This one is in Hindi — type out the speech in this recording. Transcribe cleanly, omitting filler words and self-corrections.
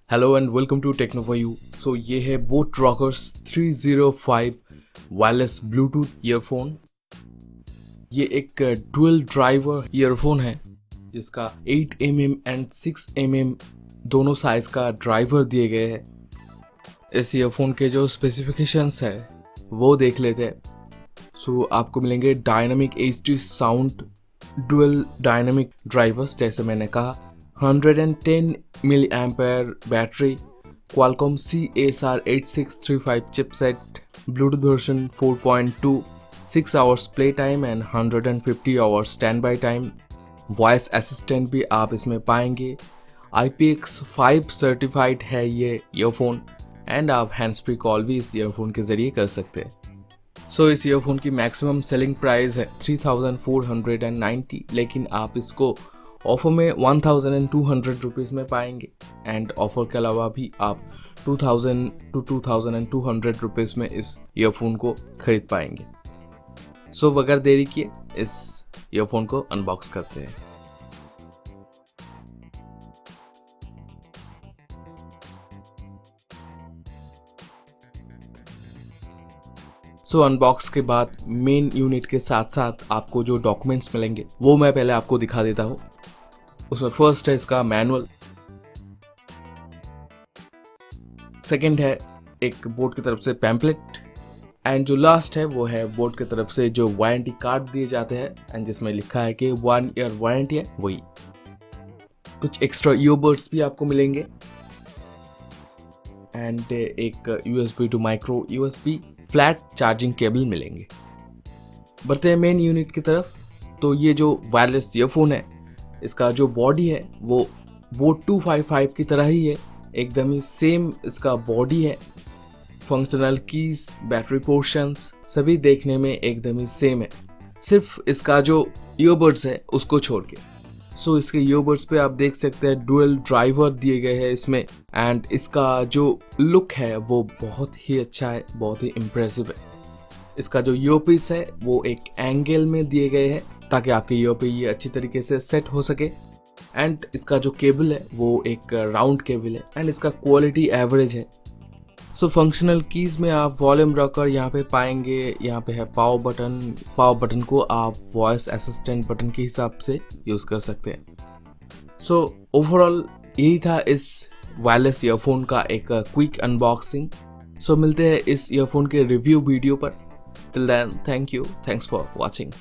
Hello and welcome to Techno For You. So ये है boAt Rockerz 305 wireless Bluetooth earphone. ये एक डुअल ड्राइवर ईयरफोन है जिसका 8 mm एंड 6 mm दोनों साइज का ड्राइवर दिए गए हैं। इस ईयरफोन के जो स्पेसिफिकेशंस है वो देख लेते हैं। सो आपको मिलेंगे dynamic HD sound, dual dynamic drivers जैसे मैंने कहा, 110 mAh battery, Qualcomm CSR8635 chipset, Bluetooth version 4.2, 6 hours play time and 150 hours standby time। Voice assistant भी आप इसमें पाएंगे। IPX5 सर्टिफाइड है ये ईयरफोन एंड आप हैंड्स फ्री कॉल भी इस ईयरफोन के जरिए कर सकते हैं। सो इस ईयरफोन की मैक्सिमम सेलिंग प्राइस है 3490, लेकिन आप इसको ऑफर में 1200 रुपीज़ में पाएंगे एंड ऑफर के अलावा भी आप 2000 to 2200 रुपीज़ में इस ईयरफोन को खरीद पाएंगे। सो बगैर देरी किए इस ईयरफोन को अनबॉक्स करते हैं। सो अनबॉक्स के बाद मेन यूनिट के साथ साथ आपको जो डॉक्यूमेंट्स मिलेंगे वो मैं पहले आपको दिखा देता हूँ। उसमें फर्स्ट है इसका मैनुअल, सेकंड है एक बोट की तरफ से पैम्पलेट एंड जो लास्ट है वो है बोट की तरफ से जो वारंटी कार्ड दिए जाते हैं एंड जिसमें लिखा है कि 1 year वारंटी है वही। कुछ एक्स्ट्रा ईयरबड्स भी आपको मिलेंगे एंड एक USB to micro USB flat charging cable मिलेंगे। बढ़ते हैं मेन यूनिट की तरफ। तो ये जो वायरलेस ईयरफोन है इसका जो बॉडी है वो बोट 255 की तरह ही है, एकदम ही सेम इसका बॉडी है। फंक्शनल कीज, बैटरी पोर्शंस सभी देखने में एकदम ही सेम है, सिर्फ इसका जो ईयरबड्स है उसको छोड़ के। सो इसके ईयरबड्स पे आप देख सकते हैं डुअल ड्राइवर दिए गए हैं इसमें एंड इसका जो लुक है वो बहुत ही अच्छा है, बहुत ही इम्प्रेसिव है। इसका जो ईयरपीस है वो एक एंगल में दिए गए हैं ताकि आपके ईयर पे ये अच्छी तरीके से सेट हो सके एंड इसका जो केबल है वो एक राउंड केबल है एंड इसका क्वालिटी एवरेज है। सो फंक्शनल कीज में आप वॉल्यूम रॉकर यहाँ पे पाएंगे, यहाँ पे है पावर बटन। पावर बटन को आप वॉइस असिस्टेंट बटन के हिसाब से यूज कर सकते हैं। सो ओवरऑल यही था इस वायरलेस ईयरफोन का एक क्विक अनबॉक्सिंग। सो मिलते हैं इस ईयरफोन के रिव्यू वीडियो पर। Till then thank you, thanks for watching.